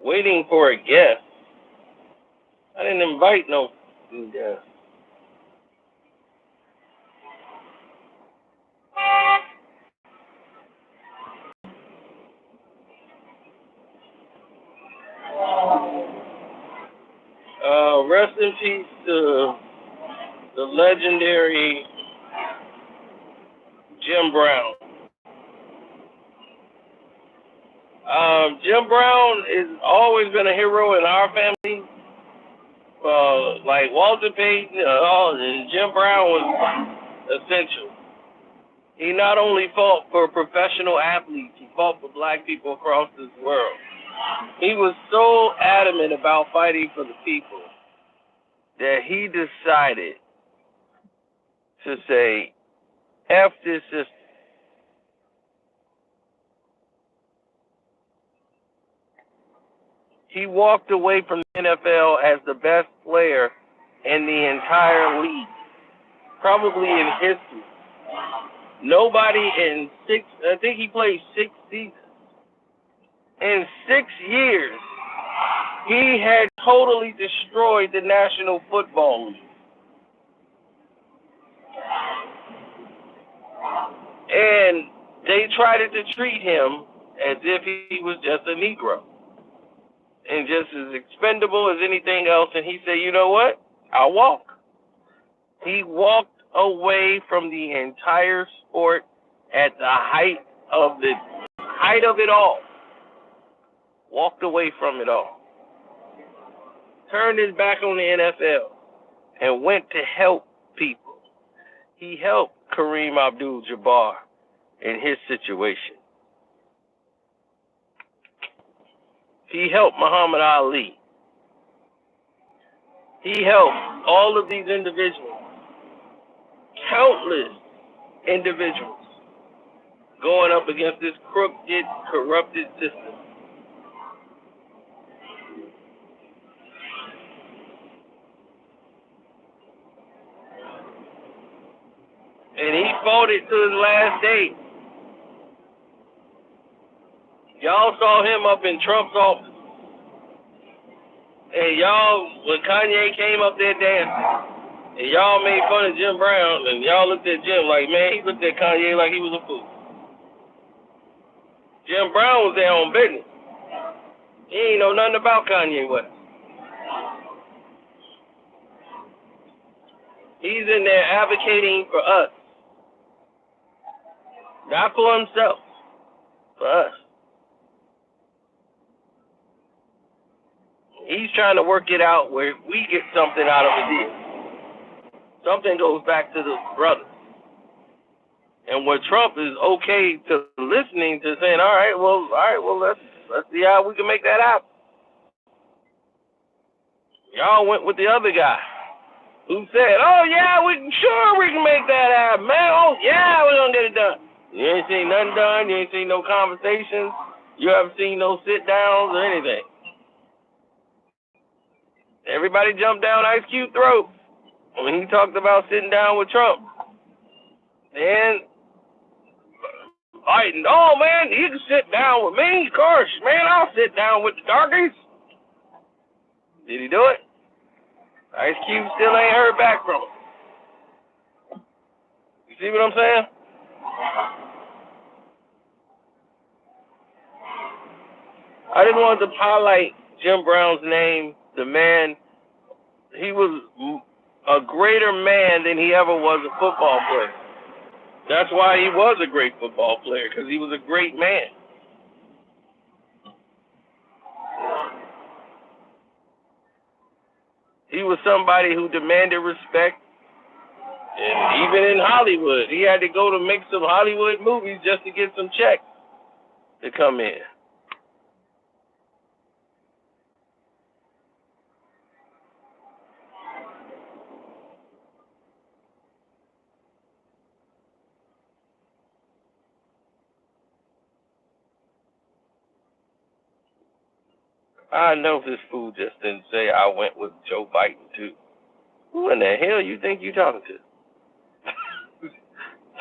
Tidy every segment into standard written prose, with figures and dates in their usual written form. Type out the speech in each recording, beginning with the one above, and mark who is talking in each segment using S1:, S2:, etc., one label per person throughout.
S1: Waiting for a guest. I didn't invite no guest. Rest in peace to the legendary Jim Brown. Jim Brown has always been a hero in our family. Like Walter Payton, and Jim Brown was essential. He not only fought for professional athletes, he fought for black people across this world. He was so adamant about fighting for the people that he decided to say, F this system. He walked away from the NFL as the best player in the entire league, probably in history. Nobody in I think he played 6 seasons. In 6 years, he had totally destroyed the National Football League. And they tried to treat him as if he was just a Negro and just as expendable as anything else. And he said, you know what? I'll walk. He walked away from the entire sport at the height of it all. Walked away from it all. Turned his back on the NFL and went to help people. He helped Kareem Abdul-Jabbar in his situation. He helped Muhammad Ali. He helped all of these individuals, countless individuals, going up against this crooked, corrupted system. And he fought it to his last day. Y'all saw him up in Trump's office. And y'all, when Kanye came up there dancing, and y'all made fun of Jim Brown, and y'all looked at Jim like, man, he looked at Kanye like he was a fool. Jim Brown was there on business. He ain't know nothing about Kanye West. He's in there advocating for us. Not for himself, for us. He's trying to work it out where we get something out of the deal. Something goes back to the brothers. And where Trump is okay to listening to saying, all right, well, let's see how we can make that happen. Y'all went with the other guy who said, oh yeah, we can make that happen, man. Oh yeah, we're gonna get it done. You ain't seen nothing done. You ain't seen no conversations. You haven't seen no sit downs or anything. Everybody jumped down Ice Cube's throat when he talked about sitting down with Trump. And Biden, oh man, you can sit down with me, of course, man. I'll sit down with the darkies. Did he do it? Ice Cube still ain't heard back from him. You see what I'm saying? I didn't want to highlight Jim Brown's name. The man, he was a greater man than he ever was a football player. That's why he was a great football player, because he was a great man. He was somebody who demanded respect. And even in Hollywood, he had to go to make some Hollywood movies just to get some checks to come in. I know this fool just didn't say I went with Joe Biden too. Who in the hell you think you talking to?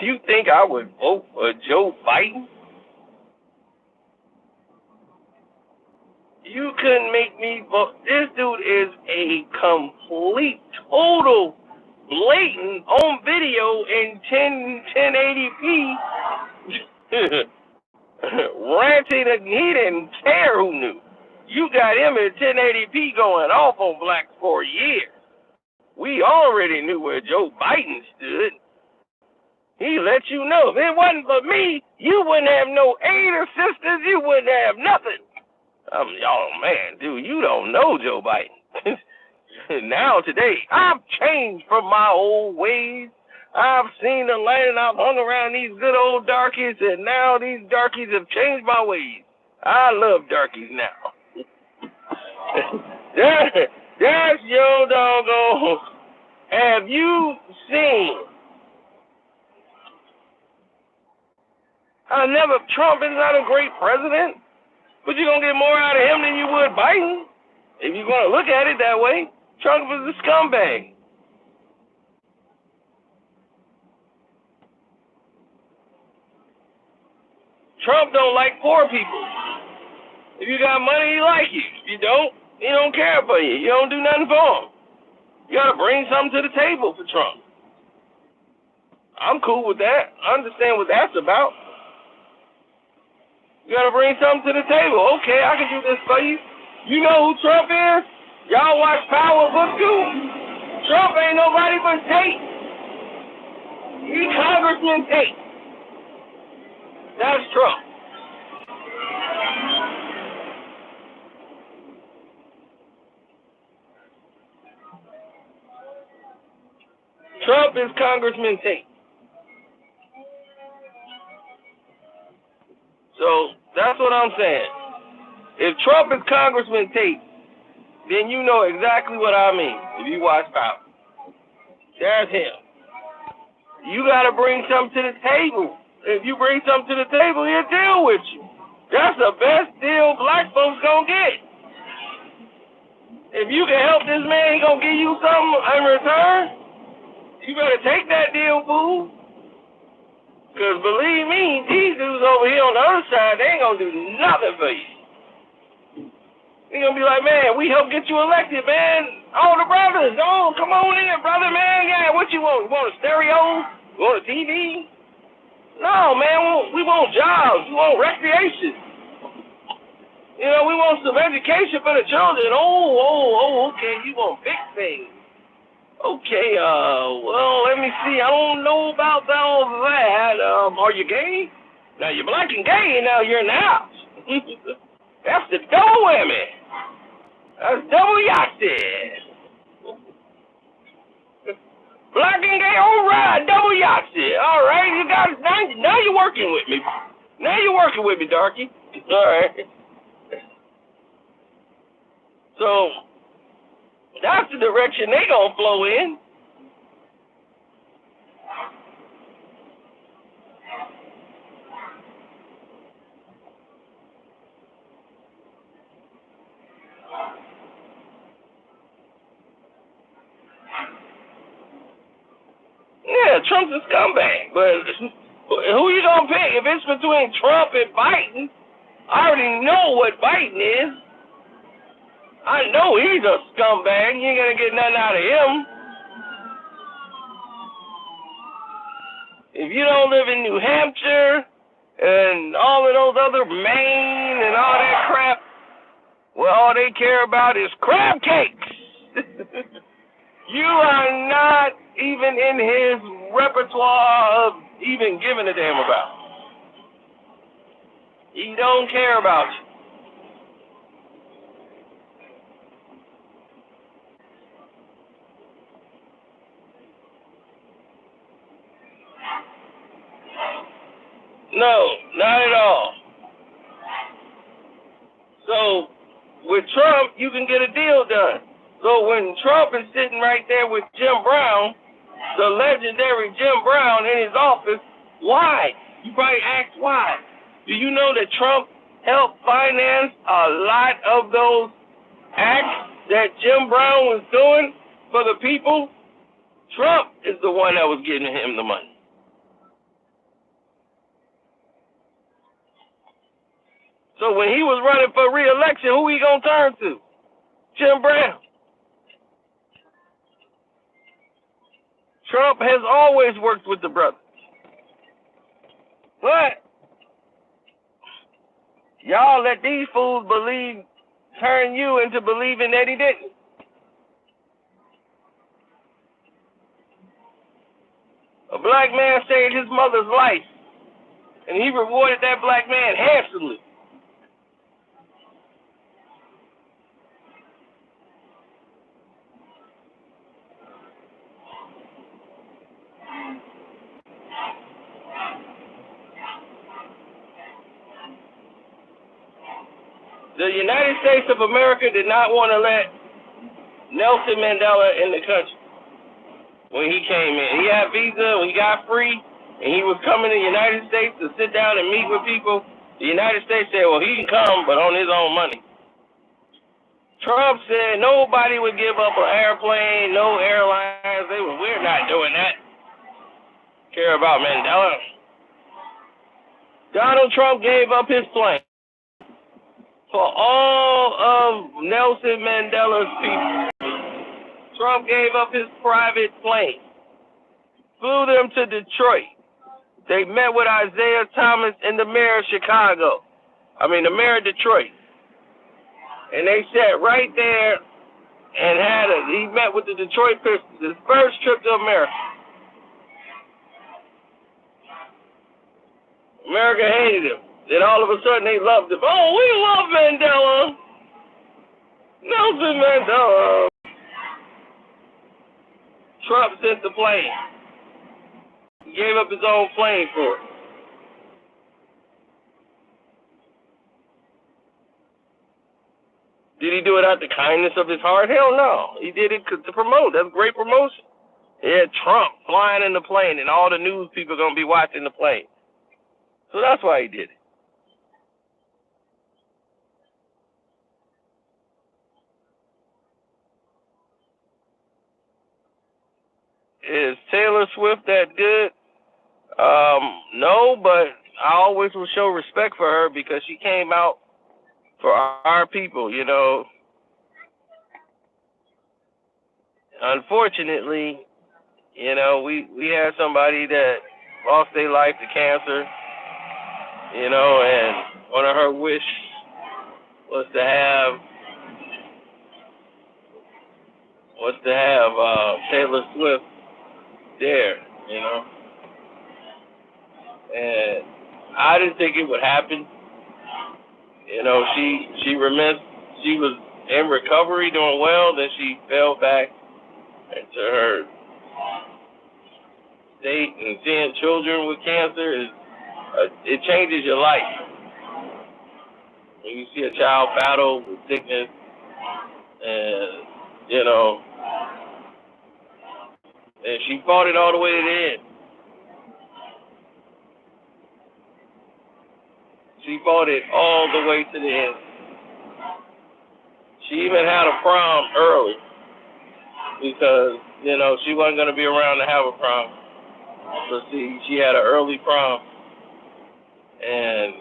S1: You think I would vote for Joe Biden? You couldn't make me vote. This dude is a complete, total, blatant on video in 1080p ranting and he didn't care who knew. You got him in 1080p going off on blacks for years. We already knew where Joe Biden stood. He let you know. If it wasn't for me, you wouldn't have no aid assistance. You wouldn't have nothing. Oh, man, dude, you don't know Joe Biden. Now, today, I've changed from my old ways. I've seen the light and I've hung around these good old darkies, and now these darkies have changed my ways. I love darkies now. That's your doggone. Have you seen? Trump is not a great president, but you're going to get more out of him than you would Biden. If you're going to look at it that way, Trump is a scumbag. Trump don't like poor people. If you got money, he like you. If you don't, he don't care for you. You don't do nothing for him. You got to bring something to the table for Trump. I'm cool with that. I understand what that's about. You got to bring something to the table. Okay, I can do this for you. You know who Trump is? Y'all watch Power Book 2? Trump ain't nobody but Tate. He Congressman Tate. That's Trump. Trump is Congressman Tate. So that's what I'm saying. If Trump is Congressman Tate, then you know exactly what I mean if you watch Power. That's him. You got to bring something to the table. If you bring something to the table, he'll deal with you. That's the best deal black folks going to get. If you can help this man, he going to give you something in return. You better take that deal, fool. Because believe me, these dudes over here on the other side, they ain't going to do nothing for you. They're going to be like, man, we helped get you elected, man. All the brothers, oh, come on in, brother, man. Yeah, what you want? You want a stereo? You want a TV? No, man, we want jobs. We want recreation. You know, we want some education for the children. Oh, okay, you want big things. Okay, well, let me see. I don't know about all that. Are you gay? Now, you're black and gay, now you're in the house. That's the double whammy. That's double yahtzee. Black and gay, all right, double yahtzee. All right, you got it. Now you're working with me. Now you're working with me, darky. All right. So, that's the direction they gonna flow in. Yeah, Trump's a scumbag, but who you gonna pick? If it's between Trump and Biden, I already know what Biden is. I know he's a scumbag. You ain't gonna get nothing out of him. If you don't live in New Hampshire and all of those other Maine and all that crap, well, all they care about is crab cakes. You are not even in his repertoire of even giving a damn about. He don't care about you. No, not at all. So, with Trump, you can get a deal done. So when Trump is sitting right there with Jim Brown, the legendary Jim Brown in his office, why? You probably ask why. Do you know that Trump helped finance a lot of those acts that Jim Brown was doing for the people? Trump is the one that was getting him the money. So when he was running for re-election, who he gonna turn to? Jim Brown. Trump has always worked with the brothers. But y'all let these fools turn you into believing that he didn't. A black man saved his mother's life, and he rewarded that black man handsomely. The United States of America did not want to let Nelson Mandela in the country when he came in. He had visa, when he got free, and he was coming to the United States to sit down and meet with people. The United States said, well, he can come, but on his own money. Trump said nobody would give up an airplane, no airlines. We're not doing that. Care about Mandela. Donald Trump gave up his plane for all of Nelson Mandela's people. Trump gave up his private plane, flew them to Detroit. They met with Isaiah Thomas and the mayor of the mayor of Detroit. And they sat right there and he met with the Detroit Pistons, his first trip to America. America hated him. Then all of a sudden they loved him. Oh, we love Mandela. Nelson Mandela. Trump sent the plane. He gave up his own plane for it. Did he do it out the kindness of his heart? Hell no. He did it to promote. That's great promotion. He had Trump flying in the plane, and all the news people are going to be watching the plane. So that's why he did it. Is Taylor Swift that good? No, but I always will show respect for her because she came out for our people, you know. Unfortunately, you know, we had somebody that lost their life to cancer, you know, and one of her wishes was to have Taylor Swift there, you know. And I didn't think it would happen. You know, she was in recovery, doing well, then she fell back into her state, and seeing children with cancer it changes your life. When you see a child battle with sickness, and you know, and she fought it all the way to the end. She fought it all the way to the end. She even had a prom early because, you know, she wasn't going to be around to have a prom. So she had an early prom. And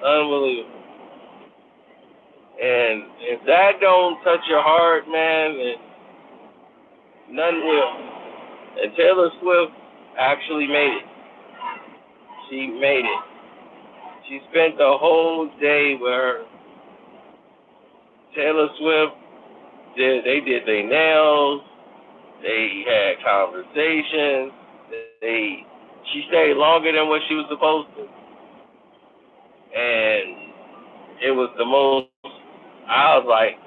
S1: unbelievable. And if that don't touch your heart, man, then none will. And Taylor Swift actually made it. She made it. She spent the whole day where Taylor Swift they did their nails, they had conversations, she stayed longer than what she was supposed to. And it was the most, I was like,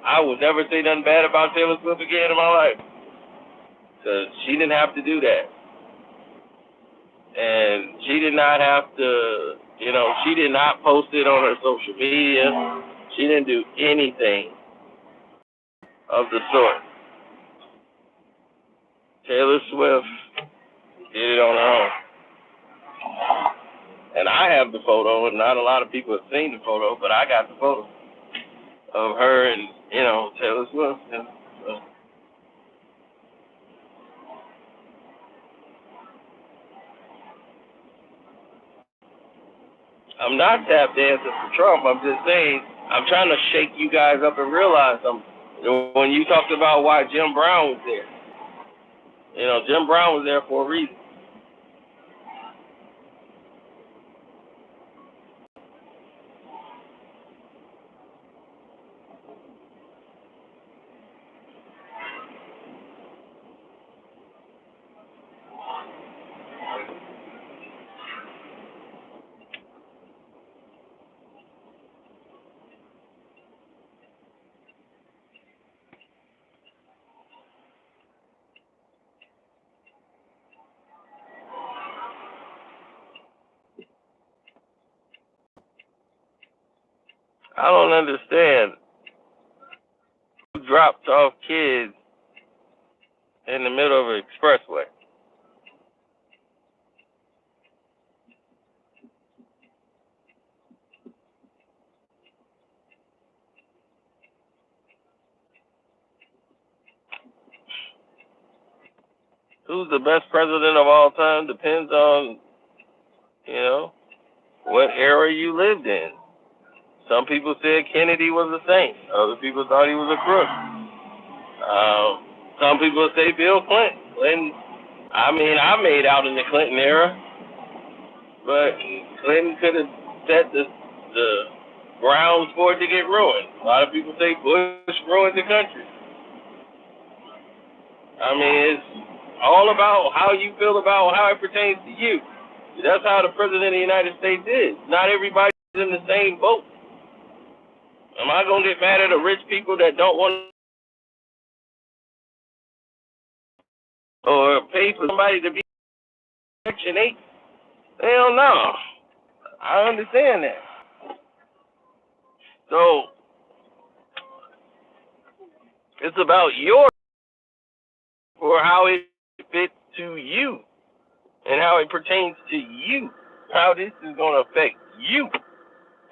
S1: I would never say nothing bad about Taylor Swift again in my life. Because she didn't have to do that. And she did not have to, you know, she did not post it on her social media. She didn't do anything of the sort. Taylor Swift did it on her own. And I have the photo, and not a lot of people have seen the photo, but I got the photo of her and, you know, Taylor Swift. And, I'm not tap dancing for Trump. I'm just saying I'm trying to shake you guys up and realize something. When you talked about why Jim Brown was there, Jim Brown was there for a reason. I don't understand who drops off kids in the middle of an expressway. Who's the best president of all time depends on, what era you lived in. Some people said Kennedy was a saint. Other people thought he was a crook. Some people say Bill Clinton. I made out in the Clinton era, but Clinton could have set the grounds for it to get ruined. A lot of people say Bush ruined the country. It's all about how you feel about how it pertains to you. That's how the President of the United States is. Not everybody's in the same boat. Am I going to get mad at the rich people that don't want or pay for somebody to be Section 8? Hell no. I understand that. So, it's about your or how it fits to you and how it pertains to you, how this is going to affect you.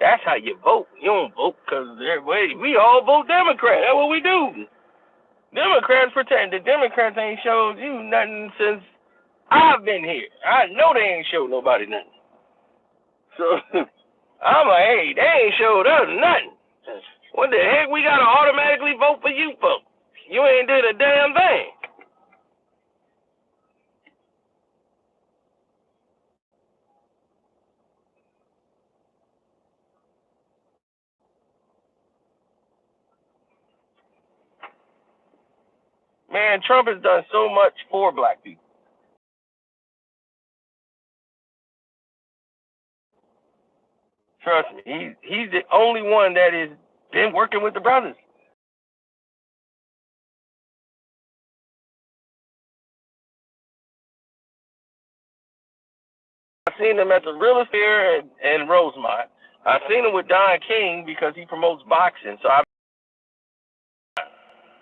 S1: That's how you vote. You don't vote because we all vote Democrat. That's what we do. Democrats pretend. The Democrats ain't showed you nothing since I've been here. I know they ain't showed nobody nothing. So I'm like, hey, they ain't showed us nothing. What the heck we gotta automatically vote for you folks? You ain't did a damn thing. Man, Trump has done so much for black people. Trust me, he's the only one that has been working with the brothers. I've seen him at the Real Fair and Rosemont. I've seen him with Don King because he promotes boxing, so I'm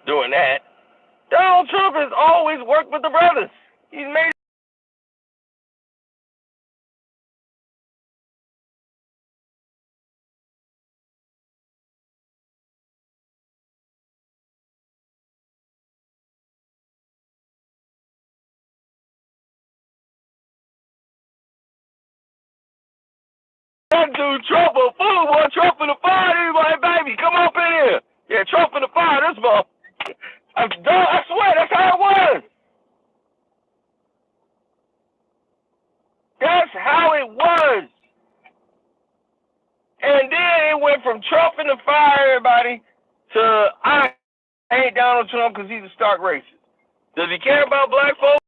S1: doing that. Donald Trump has always worked with the brothers. He's made that dude Trump a fool, boy. Trump in the fire. He's like, baby, come up in here. Yeah, Trump in the fire. This month. I swear, that's how it was. That's how it was. And then it went from Trump in the fire, everybody, to I hate Donald Trump because he's a stark racist. Does he care about black folks?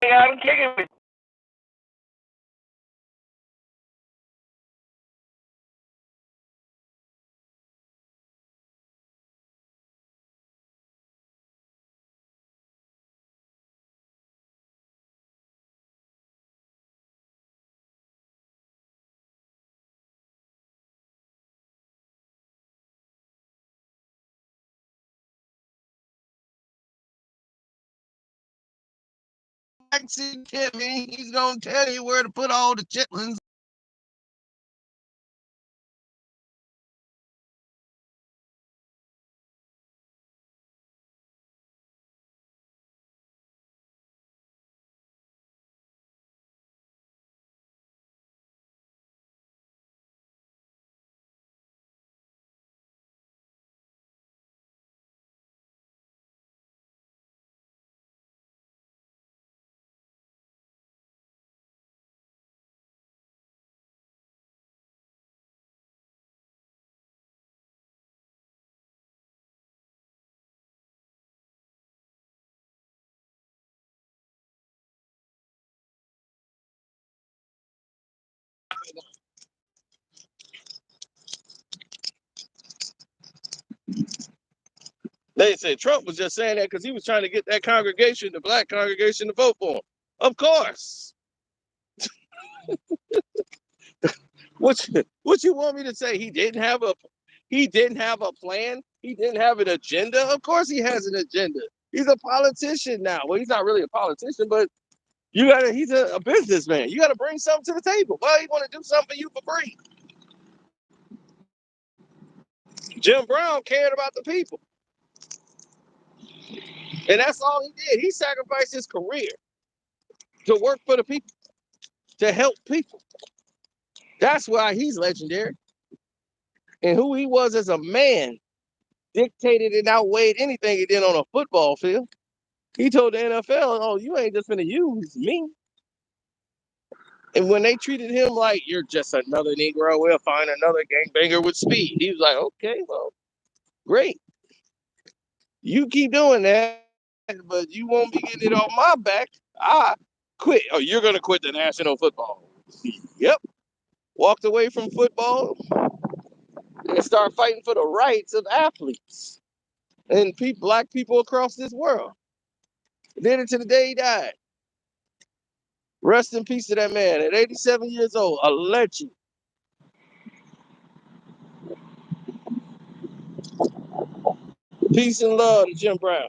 S1: I don't kick it.
S2: He's gonna tell you where to put all the chitlins. They said Trump was just saying that because he was trying to get that congregation, the black congregation, to vote for him. Of course. What you want me to say? He didn't have a plan. He didn't have an agenda. Of course he has an agenda. He's a politician now. Well, he's not really a politician, but he's a businessman. You gotta bring something to the table. Why you want to do something for you for free? Jim Brown cared about the people. And that's all he did. He sacrificed his career to work for the people, to help people. That's why he's legendary. And who he was as a man dictated and outweighed anything he did on a football field. He told the NFL, oh, you ain't just gonna use me. And when they treated him like you're just another Negro, we'll find another gangbanger with speed. He was like, okay, well, great. You keep doing that, but you won't be getting it on my back. I quit. Oh, you're gonna quit the National Football. Yep. Walked away from football and started fighting for the rights of athletes and black people across this world. Did it to the day he died. Rest in peace to that man at 87 years old, a legend. Peace and love to Jim Brown.